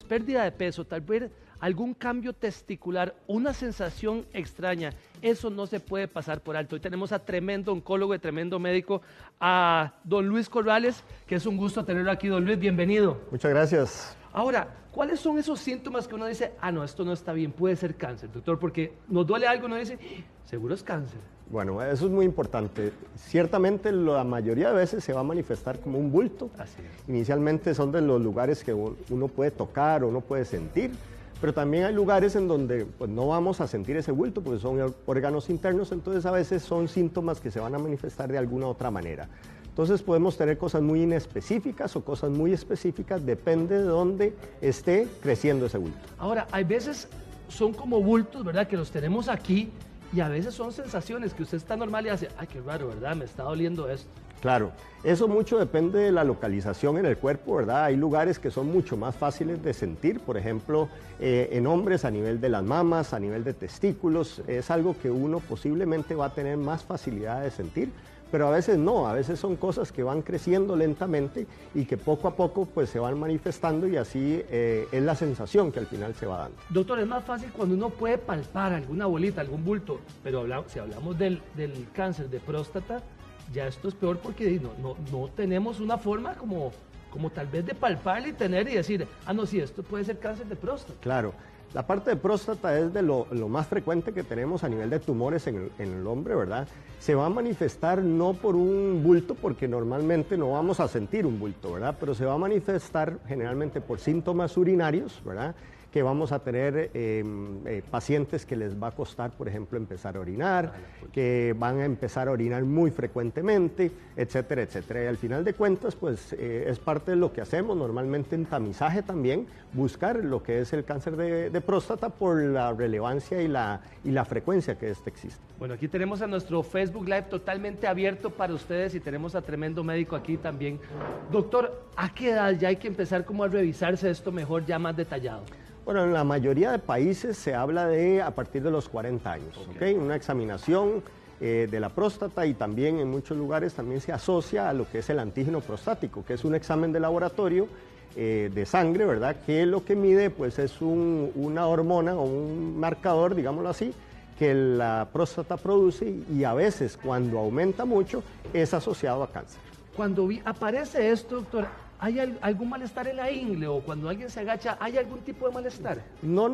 pérdida de peso, tal vez algún cambio testicular, una sensación extraña, eso no se puede pasar por alto. Hoy tenemos a tremendo oncólogo y tremendo médico, a don Luis Corrales, que es un gusto tenerlo aquí. Don Luis, bienvenido. Muchas gracias. Ahora, ¿cuáles son esos síntomas que uno dice, ah, no, esto no está bien, puede ser cáncer, doctor? Porque nos duele algo y uno dice, seguro es cáncer. Bueno, eso es muy importante. Ciertamente la mayoría de veces se va a manifestar como un bulto. Así es. Inicialmente son de los lugares que uno puede tocar o uno puede sentir, pero también hay lugares en donde pues, no vamos a sentir ese bulto porque son órganos internos, entonces a veces son síntomas que se van a manifestar de alguna otra manera. Entonces podemos tener cosas muy inespecíficas o cosas muy específicas, depende de dónde esté creciendo ese bulto. Ahora, hay veces son como bultos, ¿verdad? Que los tenemos aquí y a veces son sensaciones que usted está normal y hace, ay, qué raro, ¿verdad? Me está doliendo esto. Claro, eso mucho depende de la localización en el cuerpo, ¿verdad? Hay lugares que son mucho más fáciles de sentir, por ejemplo, en hombres a nivel de las mamas, a nivel de testículos, es algo que uno posiblemente va a tener más facilidad de sentir, pero a veces no, a veces son cosas que van creciendo lentamente y que poco a poco pues se van manifestando y así es la sensación que al final se va dando. Doctor, es más fácil cuando uno puede palpar alguna bolita, algún bulto, pero si hablamos del cáncer de próstata, ya esto es peor porque no tenemos una forma como tal vez de palparle y tener y decir, ah, no, sí, esto puede ser cáncer de próstata. Claro. La parte de próstata es de lo más frecuente que tenemos a nivel de tumores en el hombre, ¿verdad? Se va a manifestar no por un bulto, porque normalmente no vamos a sentir un bulto, ¿verdad? Pero se va a manifestar generalmente por síntomas urinarios, ¿verdad? Que vamos a tener pacientes que les va a costar, por ejemplo, empezar a orinar, que van a empezar a orinar muy frecuentemente, etcétera, etcétera. Y al final de cuentas, pues es parte de lo que hacemos normalmente en tamizaje también, buscar lo que es el cáncer de próstata por la relevancia y la frecuencia que existe. Bueno, aquí tenemos a nuestro Facebook Live totalmente abierto para ustedes y tenemos a tremendo médico aquí también. Doctor, ¿a qué edad ya hay que empezar como a revisarse esto mejor, ya más detallado? Bueno, en la mayoría de países se habla de a partir de los 40 años, ¿okay? Una examinación de la próstata y también en muchos lugares también se asocia a lo que es el antígeno prostático, que es un examen de laboratorio de sangre, ¿verdad? Que lo que mide pues es una hormona o un marcador, digámoslo así, que la próstata produce y a veces cuando aumenta mucho es asociado a cáncer. Cuando aparece esto, doctor, ¿hay algún malestar en la ingle o cuando alguien se agacha, hay algún tipo de malestar? No,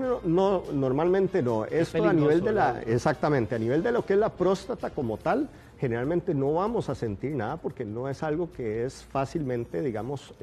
normalmente no. Esto a nivel de exactamente, a nivel de lo que es la próstata como tal, generalmente no vamos a sentir nada porque no es algo que es fácilmente, digamos,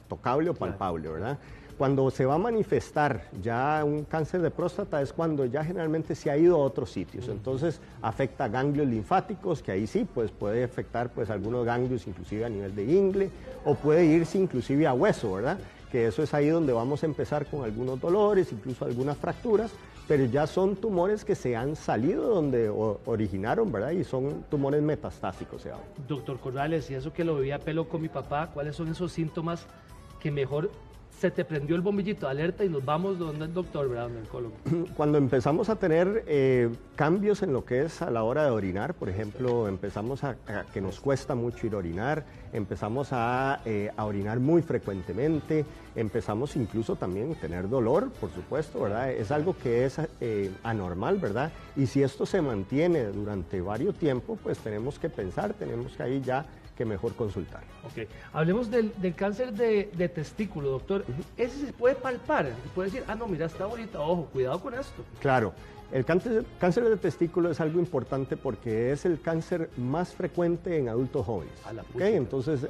tocable o palpable, ¿verdad? Cuando se va a manifestar ya un cáncer de próstata es cuando ya generalmente se ha ido a otros sitios, entonces afecta ganglios linfáticos, que ahí sí pues puede afectar pues algunos ganglios inclusive a nivel de ingle, o puede irse inclusive a hueso, ¿verdad? Que eso es ahí donde vamos a empezar con algunos dolores, incluso algunas fracturas, pero ya son tumores que se han salido donde originaron, ¿verdad? Y son tumores metastásicos, se llama. Doctor Corrales, y eso que lo veía a pelo con mi papá, ¿cuáles son esos síntomas que mejor se te prendió el bombillito de alerta y nos vamos donde el doctor, ¿verdad? Donde el oncólogo? Cuando empezamos a tener cambios en lo que es a la hora de orinar, por ejemplo, empezamos a que nos cuesta mucho ir a orinar, empezamos a orinar muy frecuentemente, empezamos incluso también a tener dolor, por supuesto, ¿verdad? Es algo que es anormal, ¿verdad? Y si esto se mantiene durante varios tiempos, pues tenemos que pensar, tenemos que ahí ya que mejor consultar. Ok, hablemos del cáncer de testículo, doctor. ¿Ese se puede palpar? ¿Se puede decir, ah, no, mira, está bonita, ojo, cuidado con esto? Claro, el cáncer de testículo es algo importante porque es el cáncer más frecuente en adultos jóvenes. ¿Okay? Entonces,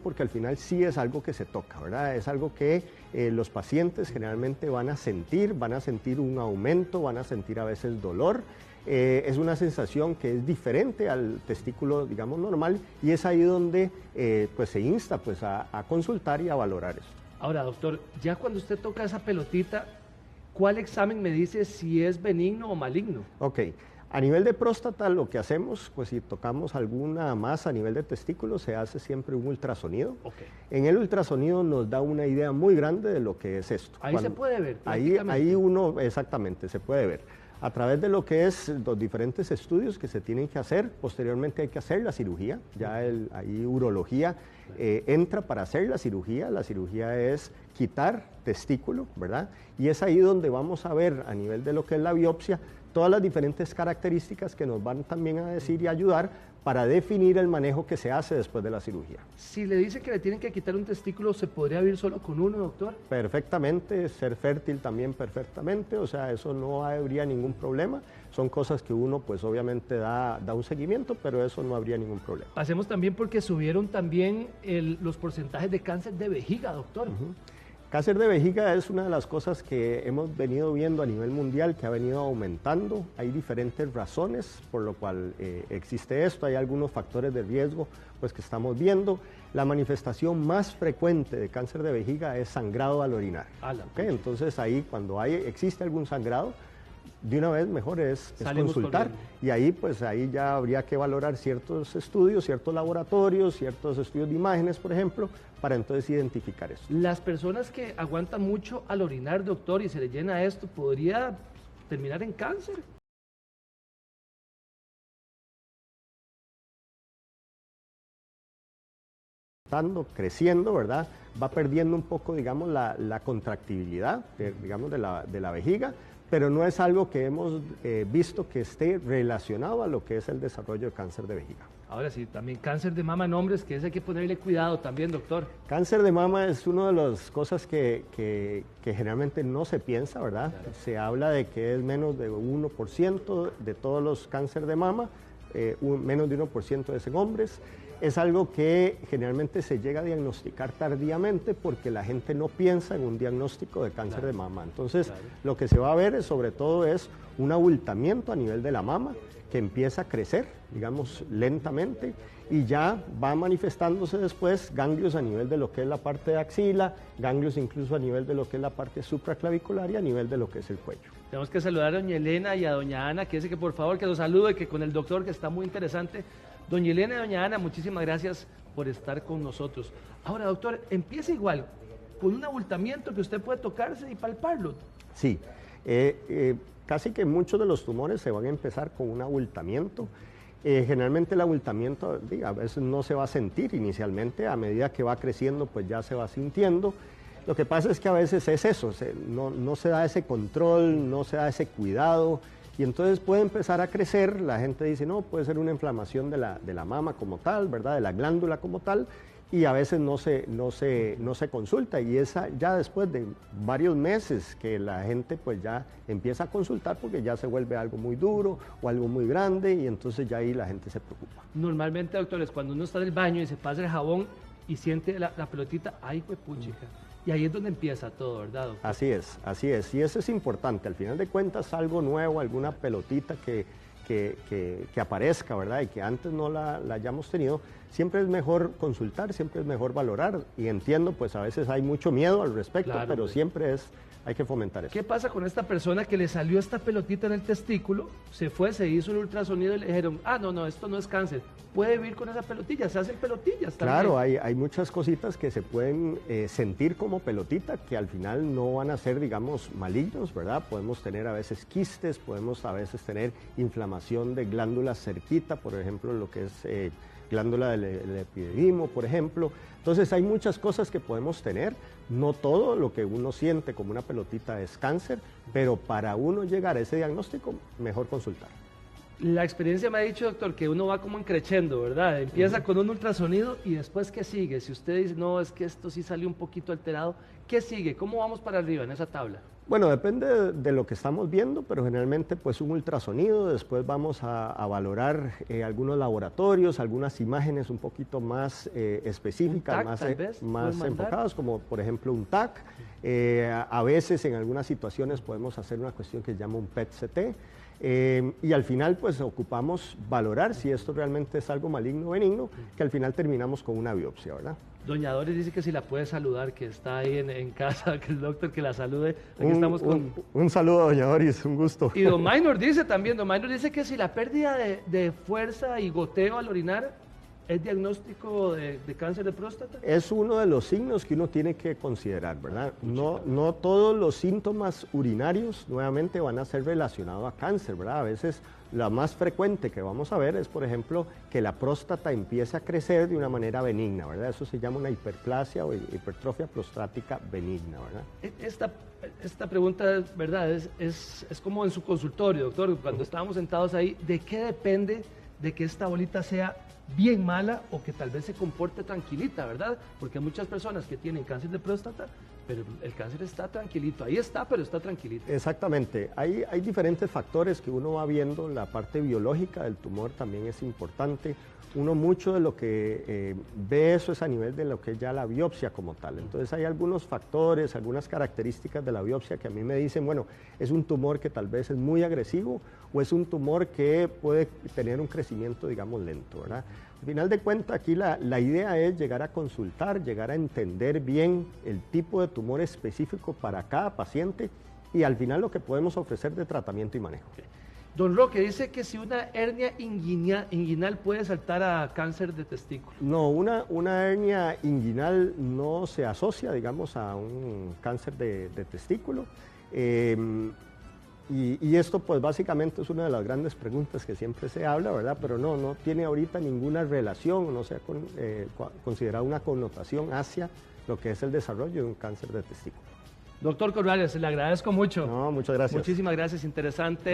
porque al final sí es algo que se toca, ¿verdad? Es algo que los pacientes generalmente van a sentir un aumento, van a sentir a veces dolor. Es una sensación que es diferente al testículo, digamos, normal, y es ahí donde pues se insta pues, a consultar y a valorar eso. Ahora, doctor, ya cuando usted toca esa pelotita, ¿cuál examen me dice si es benigno o maligno? Ok. A nivel de próstata lo que hacemos, pues si tocamos alguna masa a nivel de testículo, se hace siempre un ultrasonido. Okay. En el ultrasonido nos da una idea muy grande de lo que es esto. Ahí se puede ver. Ahí uno, exactamente, se puede ver. a través de lo que es los diferentes estudios que se tienen que hacer. Posteriormente hay que hacer la cirugía, ya ahí urología entra para hacer la cirugía es quitar testículo, ¿verdad? Y es ahí donde vamos a ver a nivel de lo que es la biopsia todas las diferentes características que nos van también a decir y ayudar para definir el manejo que se hace después de la cirugía. Si le dicen que le tienen que quitar un testículo, ¿se podría vivir solo con uno, doctor? Perfectamente, ser fértil también perfectamente, o sea, eso no habría ningún problema. Son cosas que uno pues obviamente da un seguimiento, pero eso no habría ningún problema. Pasemos también porque subieron también los porcentajes de cáncer de vejiga, doctor. Cáncer de vejiga es una de las cosas que hemos venido viendo a nivel mundial, que ha venido aumentando. Hay diferentes razones por lo cual existe esto. Hay algunos factores de riesgo pues, que estamos viendo. La manifestación más frecuente de cáncer de vejiga es sangrado al orinar. ¿Okay? Entonces ahí cuando existe algún sangrado, de una vez mejor es consultar corriendo. Y ahí pues ahí ya habría que valorar ciertos estudios, ciertos laboratorios, ciertos estudios de imágenes, por ejemplo, para entonces identificar eso. Las personas que aguantan mucho al orinar, doctor, y se les llena esto, ¿podría terminar en cáncer? Creciendo, ¿verdad? Va perdiendo un poco, digamos, la contractibilidad, digamos, de la vejiga, pero no es algo que hemos visto que esté relacionado a lo que es el desarrollo de cáncer de vejiga. Ahora sí, también cáncer de mama en hombres, que ese hay que ponerle cuidado también, doctor. Cáncer de mama es una de las cosas que generalmente no se piensa, ¿verdad? Claro. Se habla de que es menos de 1% de todos los cánceres de mama, menos de 1% es en hombres. Es algo que generalmente se llega a diagnosticar tardíamente porque la gente no piensa en un diagnóstico de cáncer de mama. Entonces, lo que se va a ver sobre todo es un abultamiento a nivel de la mama que empieza a crecer, digamos, lentamente y ya va manifestándose después ganglios a nivel de lo que es la parte de axila, ganglios incluso a nivel de lo que es la parte supraclavicular y a nivel de lo que es el cuello. Tenemos que saludar a doña Elena y a doña Ana, que dice que por favor que nos salude, que con el doctor que está muy interesante. Doña Elena y doña Ana, muchísimas gracias por estar con nosotros. Ahora, doctor, empieza igual, con un abultamiento que usted puede tocarse y palparlo. Sí, casi que muchos de los tumores se van a empezar con un abultamiento. Generalmente el abultamiento a veces no se va a sentir inicialmente, a medida que va creciendo pues ya se va sintiendo. Lo que pasa es que a veces es eso, no se da ese control, no se da ese cuidado. Y entonces puede empezar a crecer, la gente dice, no, puede ser una inflamación de la mama como tal, ¿verdad? De la glándula como tal, y a veces no se consulta. Y esa ya después de varios meses que la gente pues ya empieza a consultar porque ya se vuelve algo muy duro o algo muy grande y entonces ya ahí la gente se preocupa. Normalmente, doctores, cuando uno está en el baño y se pasa el jabón y siente la pelotita, ¡ay, pues puchica! Y ahí es donde empieza todo, ¿verdad, doctor? Así es. Y eso es importante. Al final de cuentas, algo nuevo, alguna pelotita que aparezca, ¿verdad? Y que antes no la hayamos tenido, siempre es mejor consultar, siempre es mejor valorar. Y entiendo, pues a veces hay mucho miedo al respecto, claro, pero siempre hay que fomentar eso. ¿Qué pasa con esta persona que le salió esta pelotita en el testículo, se fue, se hizo un ultrasonido y le dijeron, no, esto no es cáncer, puede vivir con esa pelotilla, se hacen pelotillas también? Claro, hay muchas cositas que se pueden sentir como pelotita, que al final no van a ser, digamos, malignos, ¿verdad? Podemos tener a veces quistes, podemos a veces tener inflamación de glándulas cerquita, por ejemplo, lo que es glándula del epididimo, por ejemplo. Entonces hay muchas cosas que podemos tener, no todo lo que uno siente como una pelotita es cáncer, pero para uno llegar a ese diagnóstico, mejor consultar. La experiencia me ha dicho, doctor, que uno va como encrechendo, ¿verdad? Empieza con un ultrasonido y después, ¿qué sigue? Si usted dice, no, es que esto sí salió un poquito alterado, ¿qué sigue? ¿Cómo vamos para arriba en esa tabla? Bueno, depende de lo que estamos viendo, pero generalmente pues un ultrasonido, después vamos a valorar algunos laboratorios, algunas imágenes un poquito más específicas, más enfocadas, como por ejemplo un TAC. A veces en algunas situaciones podemos hacer una cuestión que se llama un PET-CT. Y al final pues ocupamos valorar si esto realmente es algo maligno o benigno, que al final terminamos con una biopsia, ¿verdad? Doña Doris dice que si la puede saludar, que está ahí en casa, que el doctor que la salude. Aquí estamos con... un saludo, doña Doris, un gusto. Y don Maynor dice también, don Maynor dice que si la pérdida de fuerza y goteo al orinar ¿Es diagnóstico de cáncer de próstata? Es uno de los signos que uno tiene que considerar, ¿verdad? No todos los síntomas urinarios nuevamente van a ser relacionados a cáncer, ¿verdad? A veces la más frecuente que vamos a ver es, por ejemplo, que la próstata empiece a crecer de una manera benigna, ¿verdad? Eso se llama una hiperplasia o hipertrofia prostática benigna, ¿verdad? Esta pregunta, ¿verdad? Es como en su consultorio, doctor, cuando estábamos sentados ahí, ¿de qué depende de que esta bolita sea bien mala o que tal vez se comporte tranquilita, ¿verdad? Porque hay muchas personas que tienen cáncer de próstata, pero el cáncer está tranquilito, ahí está, pero está tranquilito. Exactamente, hay diferentes factores que uno va viendo, la parte biológica del tumor también es importante, uno mucho de lo que ve eso es a nivel de lo que es ya la biopsia como tal, entonces hay algunos factores, algunas características de la biopsia que a mí me dicen, bueno, es un tumor que tal vez es muy agresivo o es un tumor que puede tener un crecimiento, digamos, lento, ¿verdad? Al final de cuentas, aquí la idea es llegar a consultar, llegar a entender bien el tipo de tumor específico para cada paciente y al final lo que podemos ofrecer de tratamiento y manejo. Okay. Don Roque dice que si una hernia inguinal puede saltar a cáncer de testículo. No, una hernia inguinal no se asocia, digamos, a un cáncer de testículo. Y esto pues básicamente es una de las grandes preguntas que siempre se habla, ¿verdad? Pero no tiene ahorita ninguna relación, no se ha considerado una connotación hacia lo que es el desarrollo de un cáncer de testículo. Doctor Corrales, le agradezco mucho. No, muchas gracias. Muchísimas gracias, interesante.